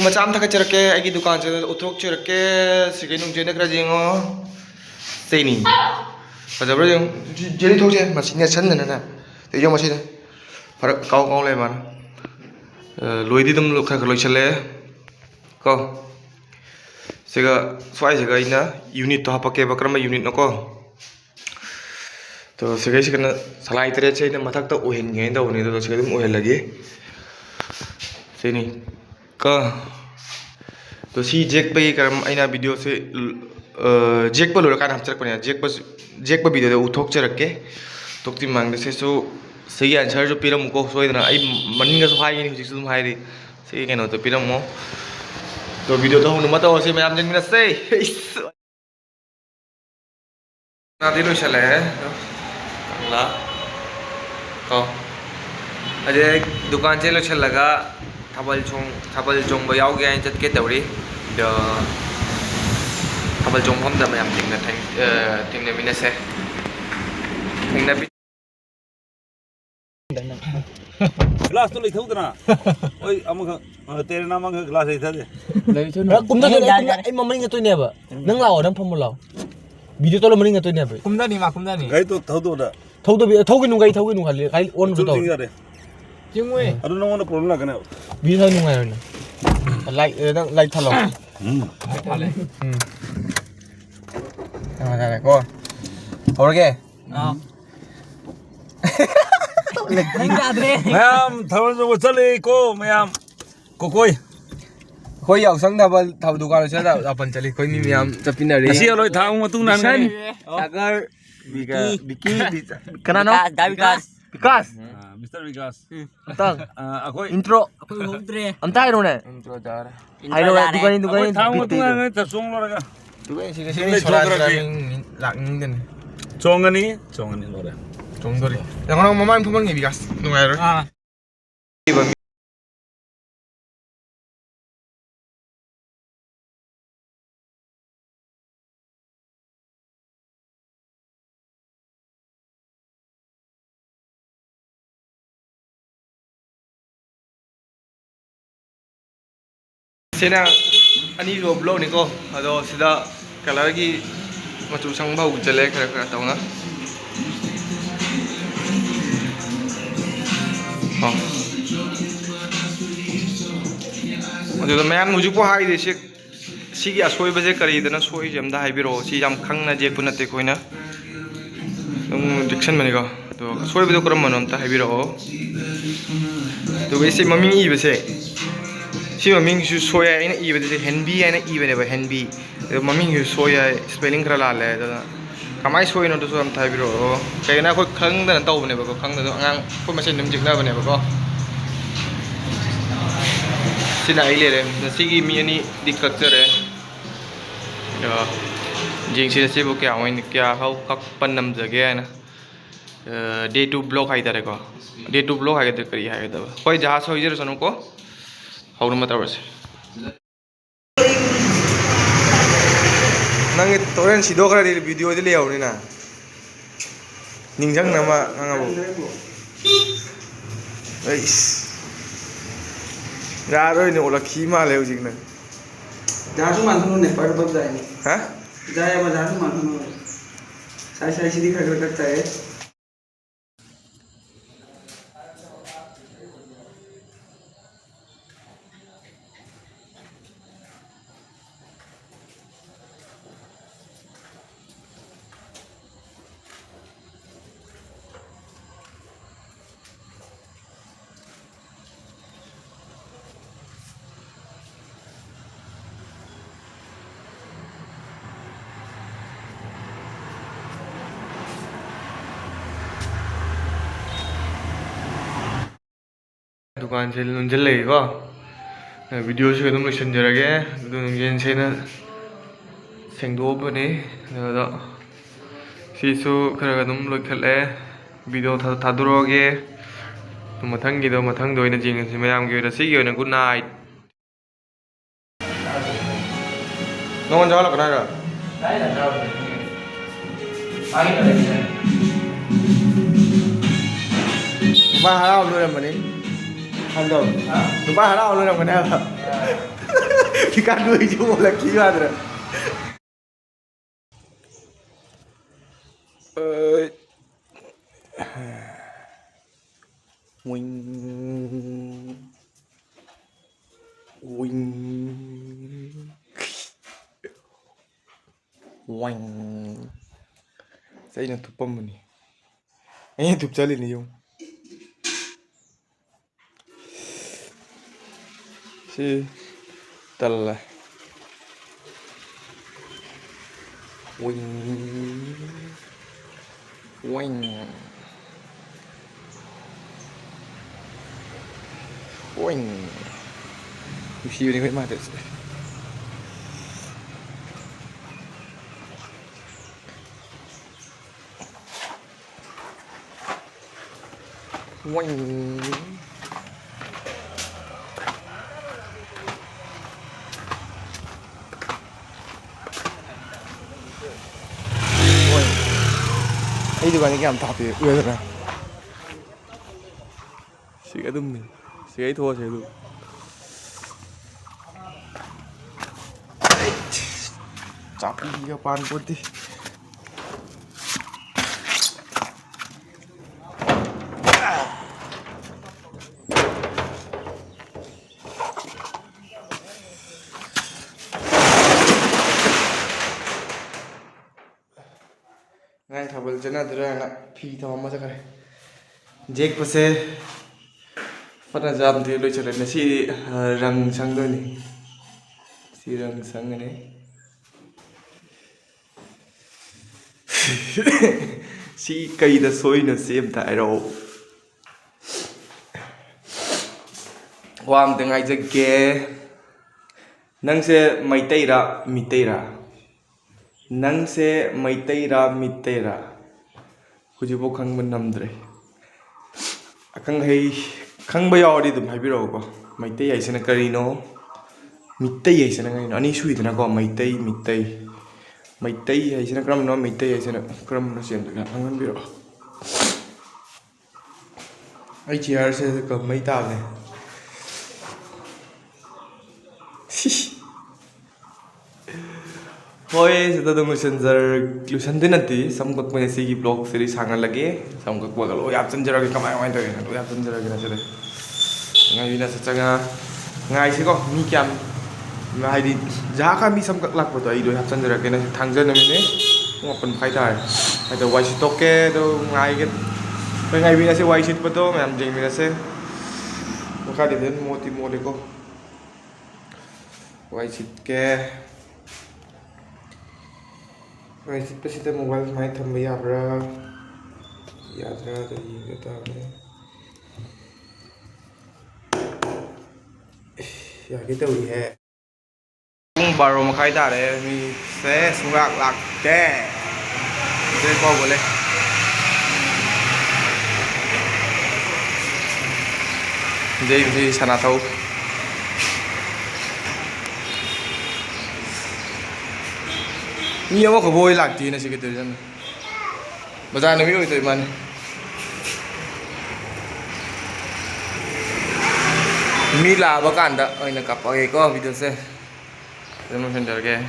मचाम था चरके आई दुकान से उठोक चरके सिगे नुंजे नकरा जिंगो सेनी फजब्र जों जेरी थोक जे मसिने सन ना ते जो मसिने फरक काव काव ले मान लोइदी दम लोखा खलोइ चले को सिगा स्वाइ सिगा इना यूनिट तो हापके बकरम यूनिट नको तो सिगा सिगना सलाई तरे से इना मथक तो ओहेन गे दो नि तो सिगा दम ओहेन लगे सेनी का तो सी जेक पे करम आइना वीडियो से जेक पर लोरा कान हमचरक पने जेक पर वीडियो दे उठोक चरके तोक्ति मांगदे से सो सही आंसर जो पिरम को सोइदना आई मनिंग सो हाई नि हुजिक सुम हाई से केनो तो पिरम मो तो वीडियो तो हम मत से मैम जन मिना से ना दिलो चले है ला को अजे दुकान से लो चल लगा थाबल चोंग बयाव गया जत के तवरी द थाबल चोंग हम द मैम टिंग ने मिना से टिंग ने ग्लास तो लेथौ तना ओइ अमख तेरे नाम अंग ग्लास लेथा दे लेथौ कुमदा ए ममरिंग तो नेबा नंग लाओ नंग फम लाओ वीडियो तो मरिंग तो नेबा कुमदा नि मा कुमदा नि गई तो थौदो दा थौगे नु खाली खाली ओन तो जिंगवे अरु नंग प्रॉब्लम लागने बी था नुंगाय ना लाइक थालो थाले आ को औरगे हां मैम थवल जो चले को मैम कोई कोई यावसंग थाबल थाब दुकान से अपन चली कोई नि ma'am चपिनरी asi aloi thang matung nan ni अगर बिकी कनानो विकास मिस्टर विकास तंग akoi इंट्रो होद्रे अंता आइरो ने इंट्रो जार आइरो दुकान thang matung nan ta song lo raga दुकान सिगे छोरा लाकनिं देन chongani lore 정도리 영어랑 뭐만 보면 게 비가스 누가요? 아 सेना अनि रो ब्लॉग निको अदो सिदा कलर की मचु संभव चले खरा तौना अदुदा मैम हुजुको हाइदे से सिगी असोइबजे करीदना सोइजमदा हाइबिरो सि याम खंगना जेकु नते कोइना डिक्शन मनेको तो सोइबदो करम मनमता हाइबिरो तो बेसे ममिंग इबसे सि ममिंग सु सोया इन इबदे हेनबी आइना इबनेबा हेनबी ममिंग सु सोया स्पेलिंग करा लाले दा कमाई सोइनो तो हम थाइबिरो कइना खो खंगदना तौबनेबा को खंगदो अंगां खो मसेन नम जिगनाबनेबा को सिना आइले रे सिगी मियानी दिक्कत रे जिंगसी से बो क्या होइन क्या हाउ कक पन्नम जगे ना डे टू ब्लॉक हाइ तारे को डे टू ब्लॉक हाइ ते करी हाइ दबा कोई जहाज होइ जरे सनु को हाउन मत आवसे नंगे तोरेन सिदो करा दे वीडियो दे ले आवनी ना निंजंग नामा नंगाबो एइस यार ओइने ओला खी माले हुजिकना जासु मानथुनु ने पर बब जाय हां जाय अब जासु मानथुनु साइ सिदी खगर करता है दुकान से नुंजल लेगो वीडियो से एकदम लोइसनजरगे अदु नुंजेन सेना सेंदोबने अदा सिसु खरा एकदम लोइखले वीडियो थादुरोगे मथंगिदो मथंग दोइना जिंगसि मयाम गे रसिगी ओइना गुड नाइट नोन जाला कनारा दाइला जाओ आगे करे बा हराव लोरे मने 한다고 누가 하나 오는 건 해봐 기간 좀 몰라 기가더라 윙 윙 윙 사이는 두 번만이 에 둡잘리네 시 달라 윙 윙 윙 시윤이 왜 맞았어 윙 이 두간이 그냥 답이 왜 그래? 시계 듭니, 시계 더워 제도. 잡기가 반보디. ngay thảo chân là từ đây phi thảo mà chắc này jake có xe phát ra giảm thì đôi trở lại là si răng sang đôi này si răng sang cái này si cây đã sôi nó xem tại đâu qua từ ngày giờ kia nâng xe mày tây ra mi tây ra nang se maitera mitera hujibo khangban namdre akang hei khangba yawdi dum haibiro ko maitei aisena karino mitei aisena ngai ani suidana ko maitei aisena kram no mitei aisena kram no sem da hangan biro ai chair se ko mai ta ne होए सिदा दंग Lucerne दिनती समकक में सिगी blog series सांगन लगे समकक बगल ओ याप चंजरा के कमाय my तगे ओ याप चंजरा के नसले ngai bina sachanga ngai se ko mi kyam ngai di ja kha mi samkak lak to ai do hap chandra ke na thangjan mi ne ngopan khai thai ai to wai sitok ke do ngai ke ngai bina se wai sit pa to mam jing bina se kha di den moti mole ko wai sit ke wai sit pa sit mobile mai tham ya bra ya ra to yi ke ta ne ya cái tàu gì hè baro mà khai ta đấy mi sẽ xuống lạc lạc ke đây qua vừa lên đây thì sana thâu nhiều mà có vui lạc tí này chỉ cái từ dân bây giờ nó biết rồi mình mi laba kanda ay nakapake ko video se demonstration